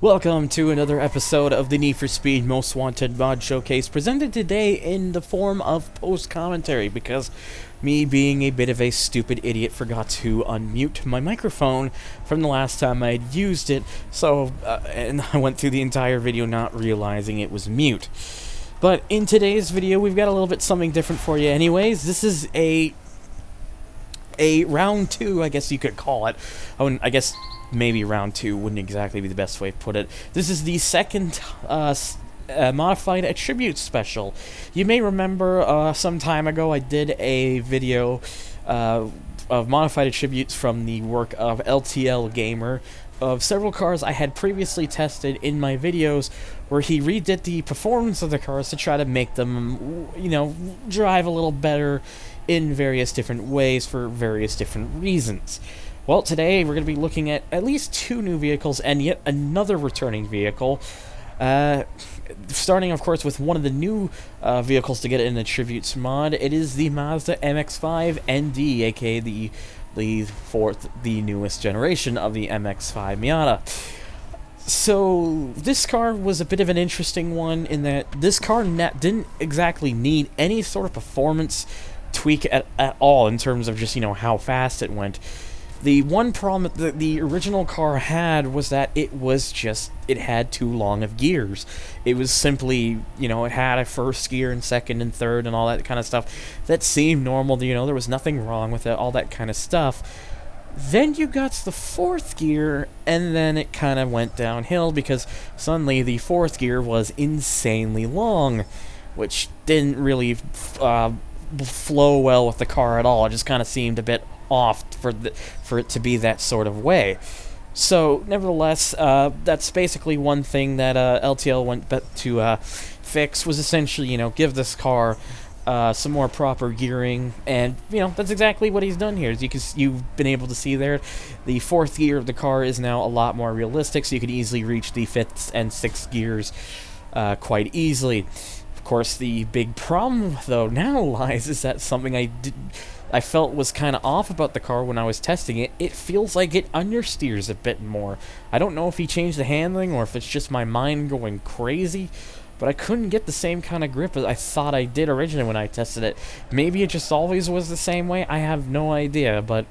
Welcome to another episode of the Need for Speed Most Wanted Mod Showcase, presented today in the form of post-commentary, because me, being a bit of a stupid idiot, forgot to unmute my microphone from the last time I had used it, and I went through the entire video not realizing it was mute. But in today's video, we've got a little bit something different for you anyways. This is a round 2, I guess you could call it. I guess maybe round 2 wouldn't exactly be the best way to put it. This is the second modified attribute special. You may remember some time ago I did a video of modified attributes from the work of LTLGamer of several cars I had previously tested in my videos, where he redid the performance of the cars to try to make them, drive a little better in various different ways for various different reasons. Well, today we're going to be looking at least 2 new vehicles and yet another returning vehicle. Starting, of course, with one of the new vehicles to get in the Attributes mod. It is the Mazda MX-5 ND, aka the newest generation of the MX-5 Miata. So, this car was a bit of an interesting one in that this car didn't exactly need any sort of performance tweak at all in terms of just, how fast it went. The one problem that the original car had was that it had too long of gears. It was simply, it had a first gear and second and third and all that kind of stuff. That seemed normal, there was nothing wrong with it, all that kind of stuff. Then you got to the 4th gear, and then it kind of went downhill because suddenly the 4th gear was insanely long, which didn't really flow well with the car at all. It just kind of seemed a bit off for it to be that sort of way. So, nevertheless, that's basically one thing that LTL went to fix, was essentially, give this car some more proper gearing, and, that's exactly what he's done here. As you've been able to see there, the 4th gear of the car is now a lot more realistic, so you can easily reach the 5th and 6th gears quite easily. Of course, the big problem, though, now lies is that something I felt was kind of off about the car when I was testing it. It feels like it understeers a bit more. I don't know if he changed the handling or if it's just my mind going crazy, but I couldn't get the same kind of grip as I thought I did originally when I tested it. Maybe it just always was the same way. I have no idea, but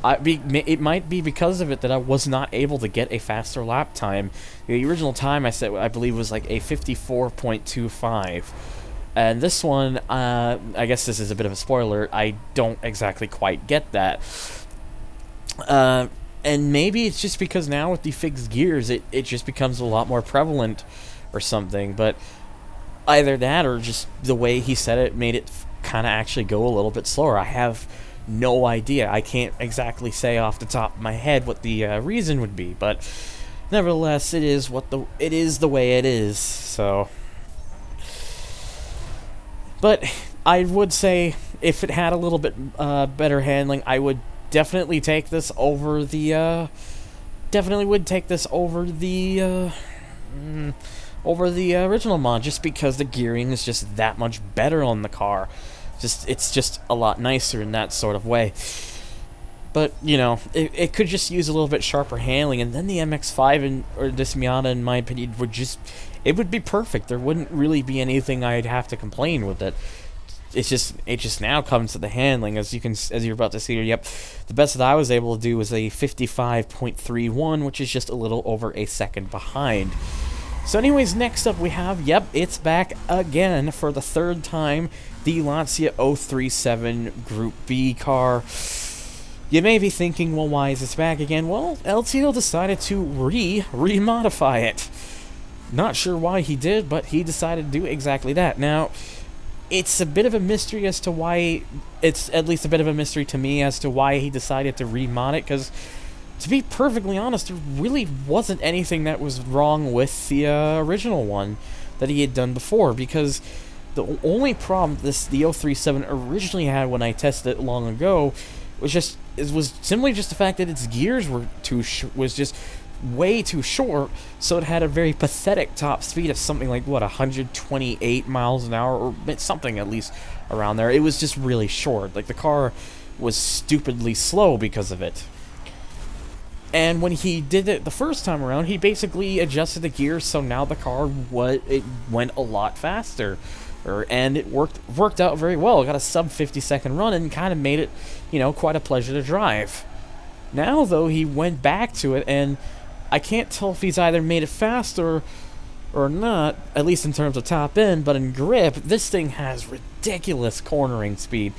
it might be because of it that I was not able to get a faster lap time. The original time I set, I believe, was like a 54.25. And this one, I guess this is a bit of a spoiler, I don't exactly quite get that. And maybe it's just because now with the fixed gears, it just becomes a lot more prevalent or something. But either that or just the way he said it made it kind of actually go a little bit slower. I have no idea. I can't exactly say off the top of my head what the reason would be. But nevertheless, it is the way it is. So, but I would say if it had a little bit better handling, I would definitely take this over the original mod, just because the gearing is just that much better on the car. It's just a lot nicer in that sort of way. But, it could just use a little bit sharper handling, and then the MX-5 or this Miata, in my opinion, would be perfect. There wouldn't really be anything I'd have to complain with it. It just now comes to the handling, as you're about to see here. Yep, the best that I was able to do was a 55.31, which is just a little over a second behind. So anyways, next up we have, it's back again for the 3rd time, the Lancia 037 Gr.B car. You may be thinking, well, why is this back again? Well, LTL decided to remodify it. Not sure why he did, but he decided to do exactly that. Now, it's a bit of a mystery as to why, it's at least a bit of a mystery to me as to why he decided to remod it, because to be perfectly honest, there really wasn't anything that was wrong with the original one that he had done before, because the only problem the 037 originally had when I tested it long ago was simply just the fact that its gears were was just way too short, so it had a very pathetic top speed of something like, 128 miles an hour, or something at least around there. It was just really short. Like, the car was stupidly slow because of it. And when he did it the first time around, he basically adjusted the gears so now the car went a lot faster, and it worked out very well. It got a sub 50-second run and kind of made it, quite a pleasure to drive. Now though, he went back to it, and I can't tell if he's either made it faster or not, at least in terms of top end, but in grip, this thing has ridiculous cornering speed.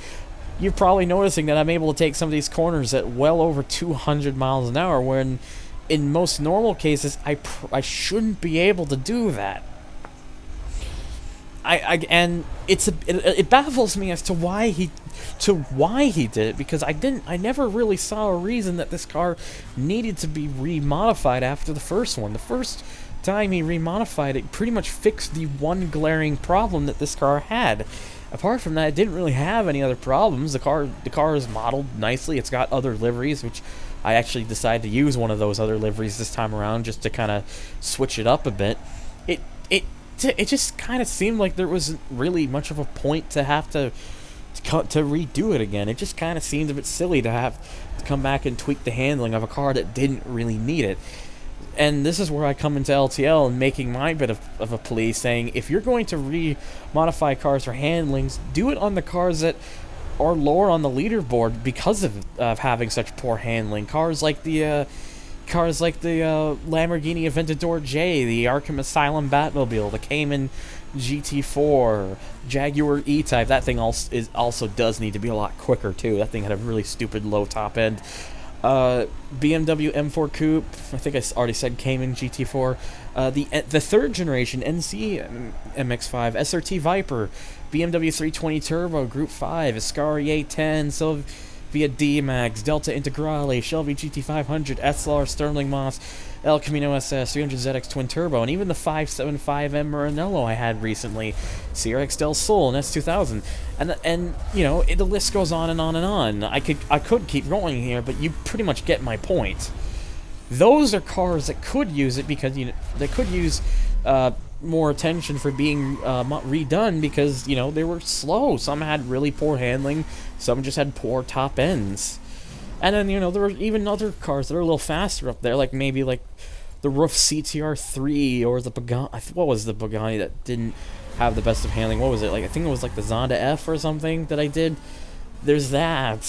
You're probably noticing that I'm able to take some of these corners at well over 200 miles an hour, when in most normal cases, I shouldn't be able to do that. And it baffles me as to why he did it, because I never really saw a reason that this car needed to be remodified after the first one. The first time he remodified it pretty much fixed the one glaring problem that this car had. Apart from that, it didn't really have any other problems. The car is modeled nicely. It's got other liveries, which I actually decided to use one of those other liveries this time around just to kind of switch it up a bit. It just kind of seemed like there wasn't really much of a point to have to redo it again. It just kind of seemed a bit silly to have to come back and tweak the handling of a car that didn't really need it. And this is where I come into LTL and making my bit of a plea, saying if you're going to re-modify cars for handlings, do it on the cars that are lower on the leaderboard because of having such poor handling. Cars like the Lamborghini Aventador J, the Arkham Asylum Batmobile, the Cayman GT4, Jaguar E-Type. That thing also does need to be a lot quicker too. That thing had a really stupid low top end. BMW M4 Coupe, I think I already said Cayman GT4, the third generation NC MX-5, SRT Viper, BMW 320 Turbo, Gr.B, Ascari A10, Sylvia D-Max, Delta Integrale, Shelby GT500, SLR Sterling Moss, El Camino SS, 300ZX Twin Turbo, and even the 575M Maranello I had recently, CRX Del Sol, and S2000, and the list goes on and on and on. I could keep going here, but you pretty much get my point. Those are cars that could use it because they could use more attention for being redone because they were slow. Some had really poor handling, some just had poor top ends. And then, there were even other cars that are a little faster up there, like maybe like the Roof CTR3 or the Pagani. What was the Pagani that didn't have the best of handling? What was it? I think it was like the Zonda F or something that I did. There's that.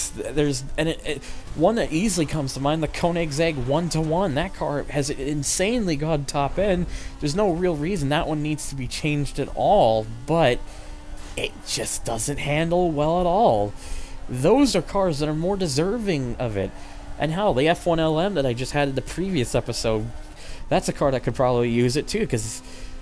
One that easily comes to mind, the Koenigsegg 1-to-1. That car has an insanely good top end. There's no real reason that one needs to be changed at all, but it just doesn't handle well at all. Those are cars that are more deserving of it. And hell, the F1LM that I just had in the previous episode, that's a car that could probably use it too, because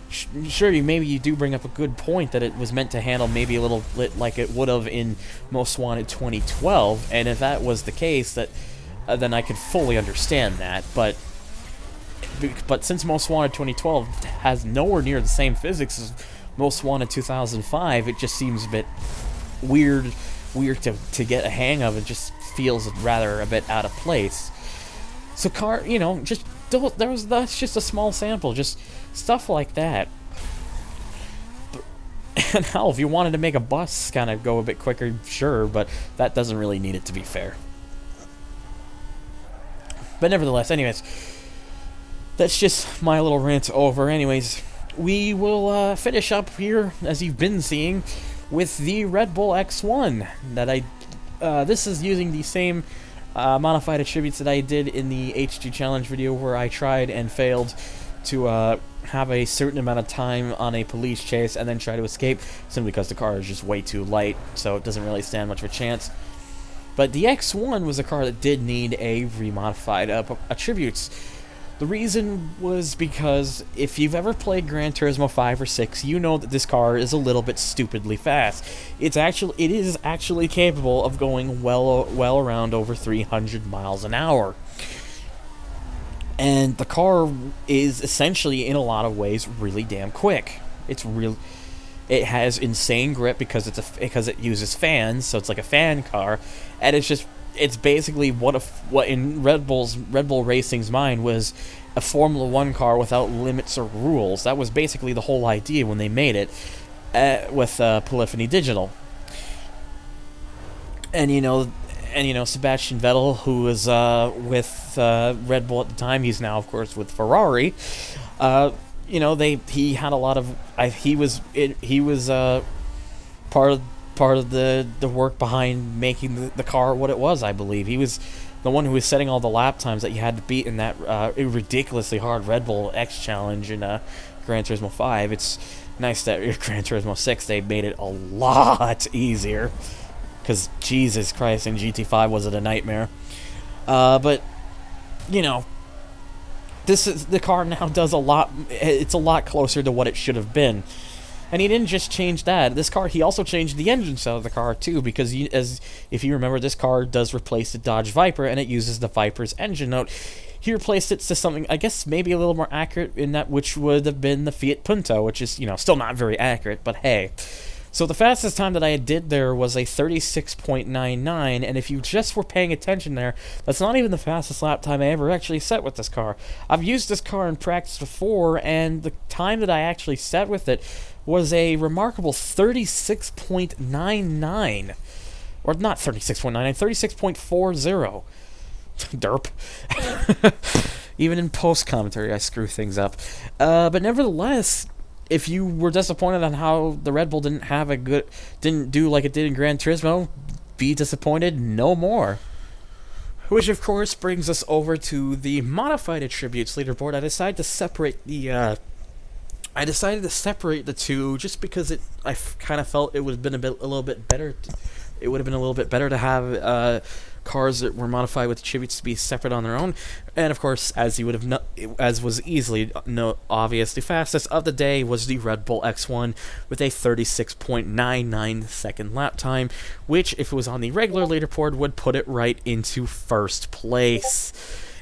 sure, maybe you do bring up a good point that it was meant to handle maybe a little bit like it would have in Most Wanted 2012, and if that was the case, that then I could fully understand that, but since Most Wanted 2012 has nowhere near the same physics as Most Wanted 2005, it just seems a bit weird to get a hang of. It just feels rather a bit out of place. So that's just a small sample, just stuff like that. And hell, if you wanted to make a bus kind of go a bit quicker, sure, but that doesn't really need it, to be fair. But nevertheless, anyways, that's just my little rant over. Anyways, we will finish up here, as you've been seeing, with the Red Bull X1 that this is using the same modified attributes that I did in the HG Challenge video, where I tried and failed to have a certain amount of time on a police chase and then try to escape, simply because the car is just way too light, so it doesn't really stand much of a chance. But the X1 was a car that did need a remodified attributes. The reason was because if you've ever played Gran Turismo 5 or 6, you know that this car is a little bit stupidly fast. It is actually capable of going well around over 300 miles an hour. And the car is essentially, in a lot of ways, really damn quick. It has insane grip because it uses fans, so it's like a fan car, and it's basically what in Red Bull Racing's mind was a Formula 1 car without limits or rules. That was basically the whole idea when they made it with Polyphony Digital. And and you know, Sebastian Vettel, who was with Red Bull at the time, he's now, of course, with Ferrari. You know, he had a lot of he was part of the work behind making the car what it was. I believe he was the one who was setting all the lap times that you had to beat in that ridiculously hard Red Bull X Challenge in Gran Turismo 5. It's nice that in Gran Turismo 6 they made it a lot easier, because Jesus Christ, in GT5 was it a nightmare. But you know, the car now does a lot. It's a lot closer to what it should have been. And he didn't just change that. This car, he also changed the engine side of the car too, because if you remember, this car does replace the Dodge Viper, and it uses the Viper's engine note. He replaced it to something, I guess, maybe a little more accurate in that, which would have been the Fiat Punto, which is, you know, still not very accurate, but hey. So the fastest time that I did there was a 36.99, and if you just were paying attention there, that's not even the fastest lap time I ever actually set with this car. I've used this car in practice before, and the time that I actually set with it was a remarkable 36.99. Or not 36.99, 36.40. Derp. Even in post-commentary, I screw things up. But nevertheless, if you were disappointed on how the Red Bull didn't do like it did in Gran Turismo, be disappointed no more. Which, of course, brings us over to the modified attributes leaderboard. I decided to separate the two just because I kind of felt it would have been a little bit better. It would have been a little bit better to have cars that were modified with attributes to be separate on their own. And of course, as you would have as was easily obvious, the fastest of the day was the Red Bull X1 with a 36.99 second lap time, which, if it was on the regular leaderboard, would put it right into first place.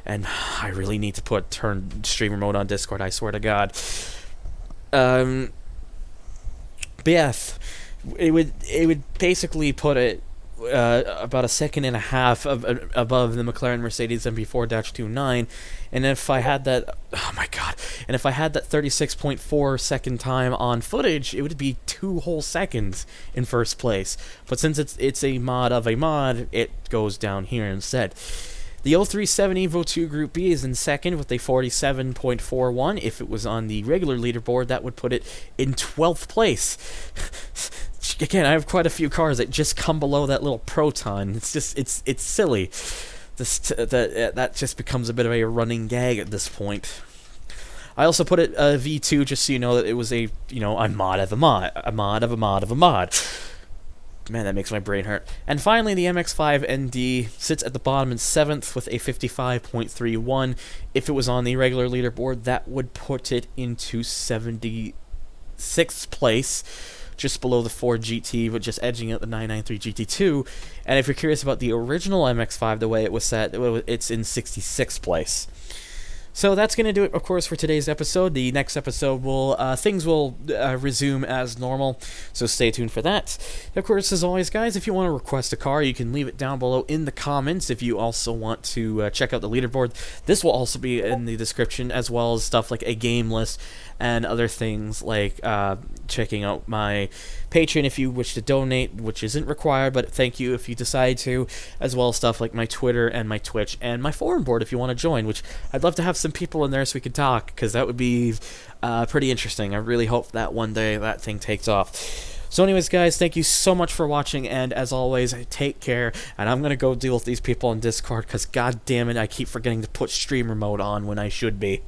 And I really need to turn streamer mode on Discord, I swear to God. But yeah, it would basically put it about a second and a half above the McLaren Mercedes MP4-29, and if I had that, oh my god, and if I had that 36.4 second time on footage, it would be 2 whole seconds in first place. But since it's a mod of a mod, it goes down here instead. The 037 Evo 2 Gr.B is in second with a 47.41. If it was on the regular leaderboard, that would put it in 12th place. Again, I have quite a few cars that just come below that little Proton. It's just, it's silly. That just becomes a bit of a running gag at this point. I also put it V2 just so you know that it was a mod of a mod, a mod of a mod of a mod. Man, that makes my brain hurt. And finally, the MX-5 ND sits at the bottom in 7th with a 55.31. If it was on the regular leaderboard, that would put it into 76th place, just below the 4 GT, but just edging out the 993 GT2. And if you're curious about the original MX-5, the way it was set, it's in 66th place. So that's going to do it, of course, for today's episode. The next episode things will resume as normal, so stay tuned for that. Of course, as always, guys, if you want to request a car, you can leave it down below in the comments. If you also want to check out the leaderboard, this will also be in the description, as well as stuff like a game list and other things like checking out my Patreon if you wish to donate, which isn't required, but thank you if you decide to, as well as stuff like my Twitter and my Twitch and my forum board if you want to join, which I'd love to have some people in there so we can talk, because that would be pretty interesting. I really hope that one day that thing takes off. So anyways, guys, thank you so much for watching, and as always, take care, and I'm going to go deal with these people on Discord, because god damn it, I keep forgetting to put streamer mode on when I should be.